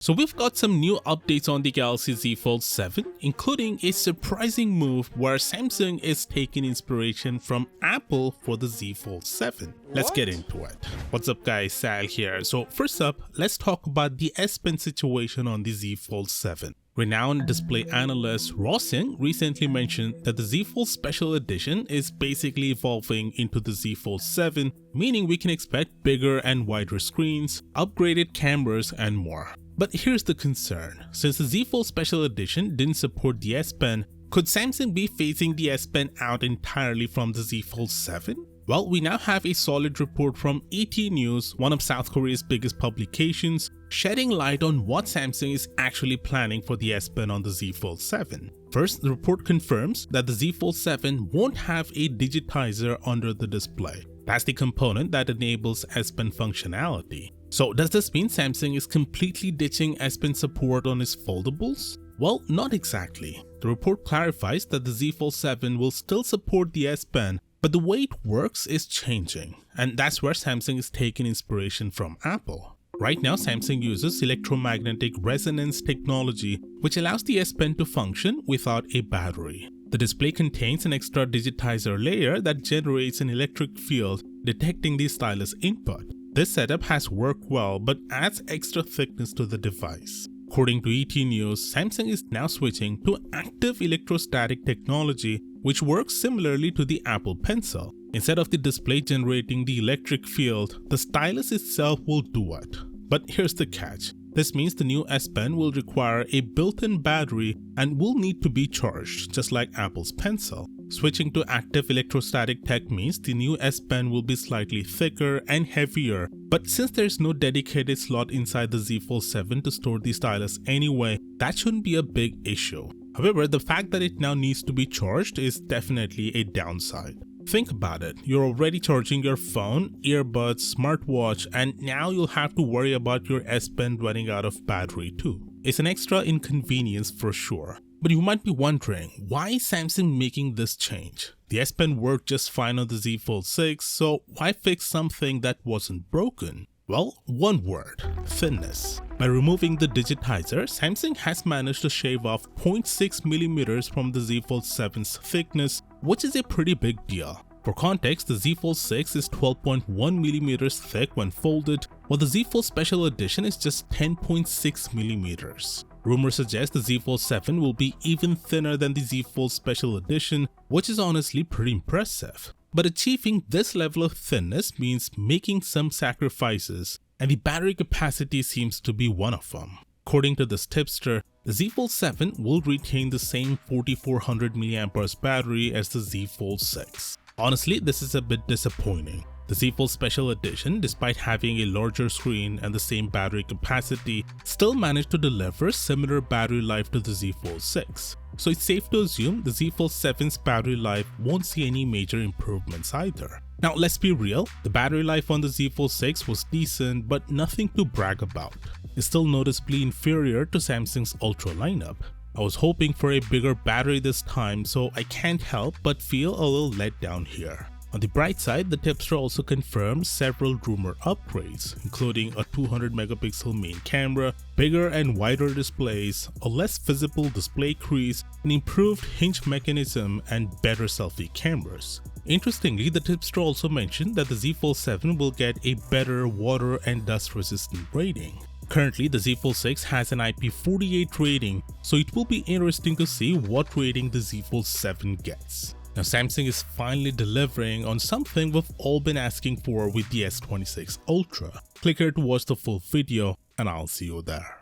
So we've got some new updates on the Galaxy Z Fold 7, including a surprising move where Samsung is taking inspiration from Apple for the Z Fold 7. Let's get into it. What's up guys, Sal here. So first up, let's talk about the S Pen situation on the Z Fold 7. Renowned display analyst Rosin recently mentioned that the Z Fold Special Edition is basically evolving into the Z Fold 7, meaning we can expect bigger and wider screens, upgraded cameras, and more. But here's the concern. Since the Z Fold Special Edition didn't support the S Pen, could Samsung be phasing the S Pen out entirely from the Z Fold 7? Well, we now have a solid report from ET News, one of South Korea's biggest publications, shedding light on what Samsung is actually planning for the S Pen on the Z Fold 7. First, the report confirms that the Z Fold 7 won't have a digitizer under the display. That's the component that enables S Pen functionality. So does this mean Samsung is completely ditching S Pen support on its foldables? Well, not exactly. The report clarifies that the Z Fold 7 will still support the S Pen, but the way it works is changing, and that's where Samsung is taking inspiration from Apple. Right now, Samsung uses electromagnetic resonance technology, which allows the S Pen to function without a battery. The display contains an extra digitizer layer that generates an electric field detecting the stylus input. This setup has worked well but adds extra thickness to the device. According to ET News, Samsung is now switching to active electrostatic technology, which works similarly to the Apple Pencil. Instead of the display generating the electric field, the stylus itself will do it. But here's the catch. This means the new S Pen will require a built-in battery and will need to be charged, just like Apple's Pencil. Switching to active electrostatic tech means the new S Pen will be slightly thicker and heavier, but since there's no dedicated slot inside the Z Fold 7 to store the stylus anyway, that shouldn't be a big issue. However, the fact that it now needs to be charged is definitely a downside. Think about it, you're already charging your phone, earbuds, smartwatch, and now you'll have to worry about your S Pen running out of battery too. It's an extra inconvenience for sure. But you might be wondering, why is Samsung making this change? The S Pen worked just fine on the Z Fold 6, so why fix something that wasn't broken? Well, one word: thinness. By removing the digitizer, Samsung has managed to shave off 0.6mm from the Z Fold 7's thickness, which is a pretty big deal. For context, the Z Fold 6 is 12.1mm thick when folded, while the Z Fold Special Edition is just 10.6mm. Rumors suggest the Z Fold 7 will be even thinner than the Z Fold Special Edition, which is honestly pretty impressive. But achieving this level of thinness means making some sacrifices, and the battery capacity seems to be one of them. According to this tipster, the Z Fold 7 will retain the same 4400 mAh battery as the Z Fold 6. Honestly, this is a bit disappointing. The Z Fold Special Edition, despite having a larger screen and the same battery capacity, still managed to deliver similar battery life to the Z Fold 6. So it's safe to assume the Z Fold 7's battery life won't see any major improvements either. Now let's be real, the battery life on the Z Fold 6 was decent but nothing to brag about. It's still noticeably inferior to Samsung's Ultra lineup. I was hoping for a bigger battery this time, so I can't help but feel a little let down here. On the bright side, the tipster also confirmed several rumor upgrades, including a 200MP main camera, bigger and wider displays, a less visible display crease, an improved hinge mechanism, and better selfie cameras. Interestingly, the tipster also mentioned that the Z Fold 7 will get a better water and dust resistant rating. Currently, the Z Fold 6 has an IP48 rating, so it will be interesting to see what rating the Z Fold 7 gets. Now, Samsung is finally delivering on something we've all been asking for with the S26 Ultra. Click here to watch the full video, and I'll see you there.